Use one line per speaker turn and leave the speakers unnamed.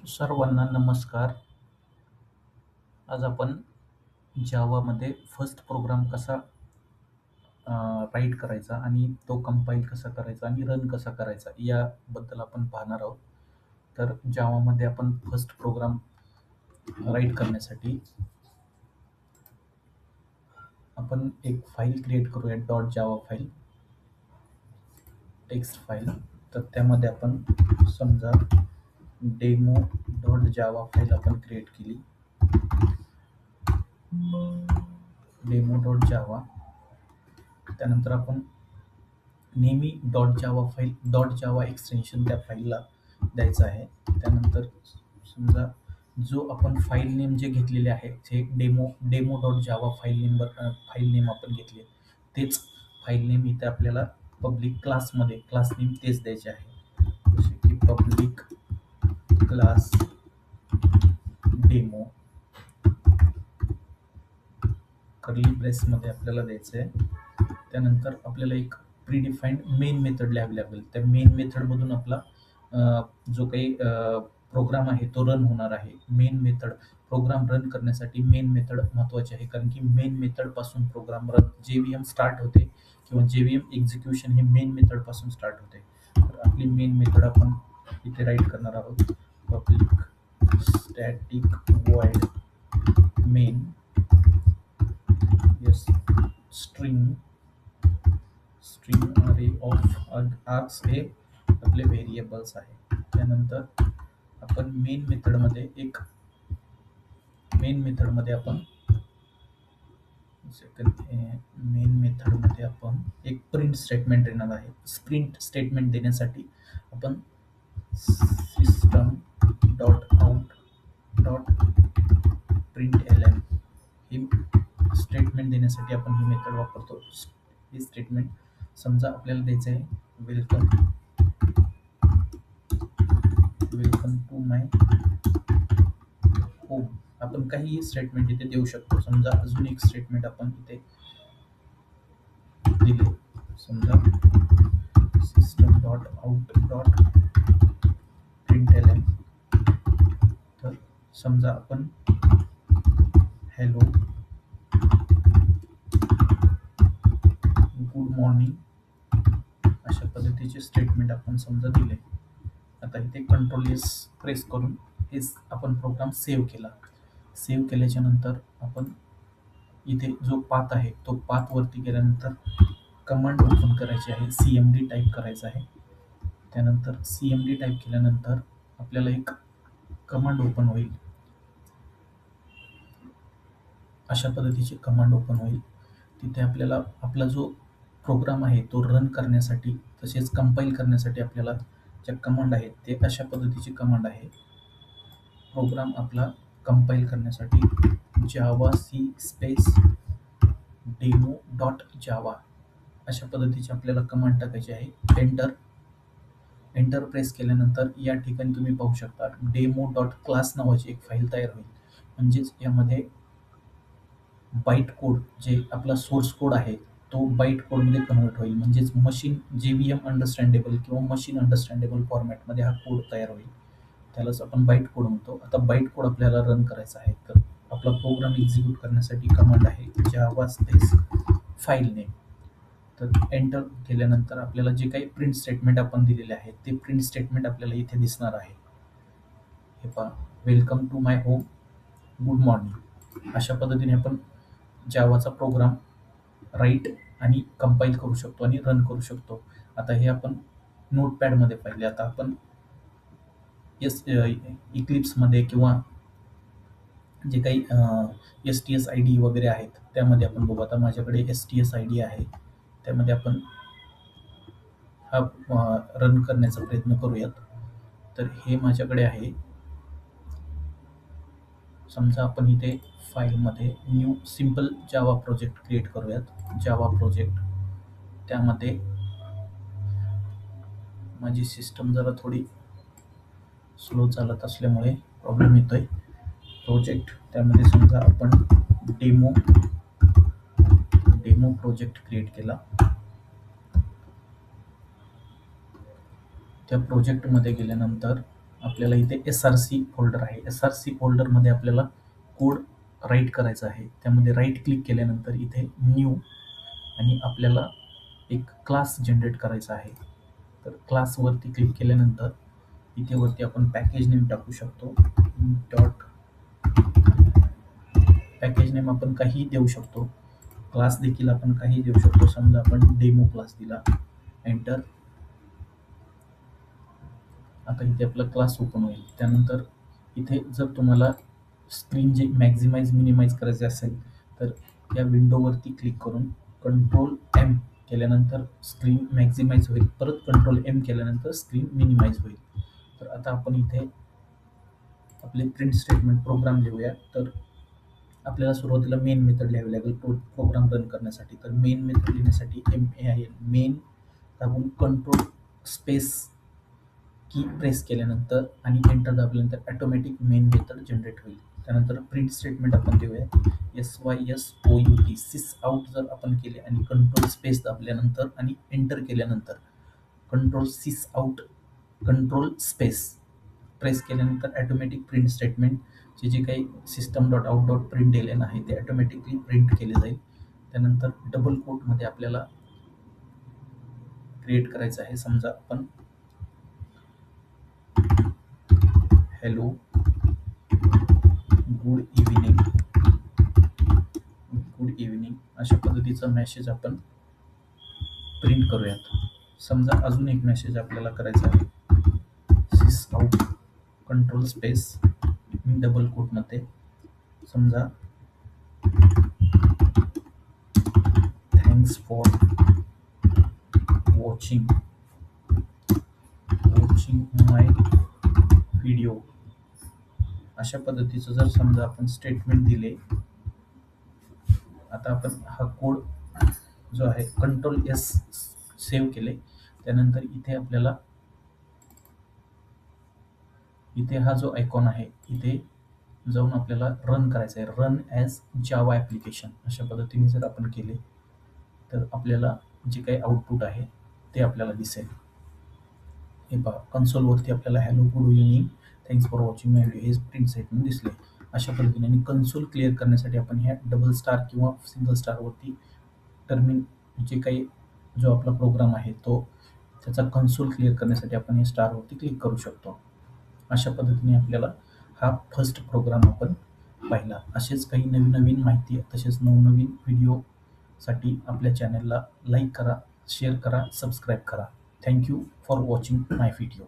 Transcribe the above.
सर्वांना नमस्कार. आज आपण जावामध्ये फर्स्ट प्रोग्राम कसा राईट करायचा आणि तो कंपाईल कसा करायचा आणि रन कसा करायचा याबद्दल आपण पाहणार आहोत. तर जावामध्ये आपण फर्स्ट प्रोग्राम राईट करण्यासाठी आपण एक फाईल क्रिएट करूया .java फाईल, टेक्स्ट फाईल. तर त्यामध्ये आपण समजा demo.java फाईल आपण क्रिएट केली. demo.java त्यानंतर आपण नेहमी .java फाईल .java एक्सटेन्शन त्या फाईलला द्यायचं आहे. त्यानंतर समजा जो आपण फाईल नेम जे घेतलेले आहे जे demo.java फाईल नेम आपण घेतले तेच फाईल नेम इथे आपल्याला पब्लिक क्लासमध्ये क्लास नेम तेच द्यायचे आहे. जसे की पब्लिक क्लास डेमो कर्ली ब्रेसमध्ये आपल्याला द्यायचं आहे. त्यानंतर आपल्याला एक प्रीडिफाईंड मेन मेथड लिहावी लागेल. त्या मेन मेथडमधून आपला जो काही प्रोग्राम आहे तो रन होणार आहे. मेन मेथड प्रोग्राम रन करण्यासाठी मेन मेथड महत्त्वाची आहे, कारण की मेन मेथड पासून प्रोग्राम रन जेव्हीएम स्टार्ट होते किंवा जेव्हीएम एक्झिक्युशन हे मेन मेथड पासून स्टार्ट होते. तर आपली मेन मेथड आपण इथे राईट करणार आहोत. Public static void main string अरे ऑफ आर्ग्स हे आपले व्हेरिएबल्स आहे. त्यानंतर आपण मेन मेथडमध्ये आपण एक प्रिंट स्टेटमेंट देणार आहे. प्रिंट स्टेटमेंट देण्यासाठी आपण system dot out dot println ही स्टेटमेंट देण्यासाठी आपण ही मेथड वापरतो. हे स्टेटमेंट समजा आपल्याला द्यायचं आहे वेलकम टू माय होम. आपण काही स्टेटमेंट इथे देऊ शकतो. समजा अजून एक स्टेटमेंट आपण इथे दिले. समजा system dot out dot println. तर समजा आपण हॅलो गुड मॉर्निंग अशा पद्धतीचे स्टेटमेंट आपण समजा दिले. आता इथे कंट्रोल एस प्रेस करून हेच आपण प्रोग्राम सेव्ह केला. सेव्ह केल्याच्या नंतर आपण इथे जो पाथ आहे तो पाथ वरती गेल्यानंतर कमांड ओपन करायची आहे. cmd टाईप करायचं आहे. त्यानंतर cmd टाईप केल्यानंतर आपल्याला एक कमांड ओपन होईल. अशा पद्धतीची कमांड ओपन होईल. तिथे आपल्याला आपला जो प्रोग्राम आहे तो रन करण्यासाठी तसेच कंपाईल करण्यासाठी आपल्याला ज्या कमांड आहेत ते अशा पद्धतीची कमांड आहे. प्रोग्राम आपला कंपाईल करण्यासाठी जावाc स्पेस demo.java अशा पद्धतीची आपल्याला कमांड टाकायची आहे. एंटर प्रेस केल्यानंतर या ठिकाणी तुम्ही पाहू शकता demo.class नावाची एक फाईल तयार होईल. म्हणजेच यामध्ये बाईट कोड जे आपला सोर्स कोड आहे तो बाईट कोडमध्ये कन्वर्ट होईल. म्हणजेच मशीन जेव्हीएम अंडरस्टँडेबल किंवा मशीन अंडरस्टँडेबल फॉर्मॅटमध्ये हा कोड तयार होईल. त्यालाच आपण बाईट कोड म्हणतो. आता बाईट कोड आपल्याला रन करायचा आहे. तर आपला प्रोग्राम एक्झिक्यूट करण्यासाठी कमांड आहे जावा स्पेस फाईल नेम. तर एंटर केल्यानंतर आपल्याला जे काही प्रिंट स्टेटमेंट आपण दिलेले आहे ते प्रिंट स्टेटमेंट आपल्याला इथे दिसणार आहे. हे पहा, welcome to my home good morning. अशा पद्धतीने आपण जावाचा प्रोग्राम राईट आणि कंपाईल करू शकतो आणि रन करू शकतो. आता हे आपण नोटपॅडमध्ये पाहिले. आता आपण इक्लिप्समध्ये किंवा जे काही STS-ID वगैरे आहेत त्यामध्ये आपण बघू. आता माझ्याकडे STS-ID आहे. त्यामध्ये आपण हा रन करण्याचा प्रयत्न करूयात. तर हे माझ्याकडे आहे. समजा आपण इथे फाईलमध्ये new simple Java project create करूयात. Java project. त्यामध्ये माझी सिस्टम जरा थोडी स्लो चालत असल्यामुळे प्रॉब्लेम येतोय. प्रोजेक्ट त्यामध्ये समजा आपण डेमो प्रोजेक्ट क्रिएट केला. त्या प्रोजेक्टमध्ये गेल्यानंतर आपल्याला इथे SRC फोल्डर आहे. SRC फोल्डरमध्ये आपल्याला कोड राईट करायचा आहे. त्यामध्ये राईट क्लिक केल्यानंतर इथे न्यू आणि आपल्याला एक क्लास जनरेट करायचा आहे. तर क्लासवरती क्लिक केल्यानंतर इथे वरती आपण पॅकेज नेम टाकू शकतो. डॉट पॅकेज नेम आपण काही देऊ शकतो. क्लास देखील आपण काही देऊ शकतो. समजा आपण डेमो क्लास दिला. एंटर. आता इथे आपला क्लास ओपन होईल. त्यानंतर इथे जर तुम्हाला स्क्रीन जे मॅक्झिमाइज मिनिमाइज करायचे असेल तर या विंडोवरती क्लिक करून कंट्रोल M केल्यानंतर स्क्रीन मॅक्झिमाइज होईल. परत कंट्रोल M केल्यानंतर स्क्रीन मिनिमाइज होईल. तर आता आपण इथे आपले प्रिंट स्टेटमेंट प्रोग्राम लिहूया. तर आपल्याला सुरुवातीला मेन मेथड लिहावी लागेल प्रोग्राम रन करण्यासाठी. तर मेन मेथड लिहिण्यासाठी MAIN मेन दाबून कंट्रोल स्पेस की प्रेस केल्यानंतर आणि एंटर दाबल्यानंतर ऑटोमॅटिक मेन मेथड जनरेट होईल. त्यानंतर प्रिंट स्टेटमेंट आपण देऊया SYSOUT सिस आउट जर आपण केले आणि कंट्रोल स्पेस दाबल्यानंतर आणि एंटर केल्यानंतर कंट्रोल सिस आउट कंट्रोल स्पेस प्रेस केल्यानंतर ऑटोमॅटिक प्रिंट स्टेटमेंट जे काही system dot out dot print L आहे ते ऑटोमॅटिकली प्रिंट केले जाईल. त्यानंतर डबल कोटमध्ये आपल्याला क्रिएट करायचं आहे. समजा आपण हॅलो गुड इव्हिनिंग अशा पद्धतीचा मेसेज आपण प्रिंट करूयात. समजा अजून एक मेसेज आपल्याला करायचा आहे. सिस आउट कंट्रोल स्पेस डबल कोटमध्ये समजा thanks for watching my video अशा पद्धतीचं जर समजा आपण स्टेटमेंट दिले. आता आपण हा कोड जो आहे कंट्रोल S सेव्ह केले. त्यानंतर इथे आपल्याला इथे हा जो आयकॉन आहे इथे जाऊन आपल्याला रन करायचा आहे. रन ॲज जावा ॲप्लिकेशन अशा पद्धतीने जर आपण केले तर आपल्याला जे काही आउटपुट आहे ते आपल्याला दिसेल. हे पहा कन्सोलवरती आपल्याला hello good evening thanks for watching my video हे प्रिंट स्टेटमेंट दिसले. अशा पद्धतीने आणि कन्सोल क्लिअर करण्यासाठी आपण ह्या डबल स्टार किंवा सिंगल स्टारवरती जे काही जो आपला प्रोग्राम आहे तो त्याचा कन्सोल क्लिअर करण्यासाठी आपण या स्टारवरती क्लिक करू शकतो. अशा पद्धतीने आपल्याला हा फर्स्ट प्रोग्राम आपण पाहिला. असेच काही नवीन माहिती तसेच नवनवीन व्हिडिओसाठी आपल्या चॅनलला लाईक करा, शेअर करा, सबस्क्राईब करा. Thank you for watching my video.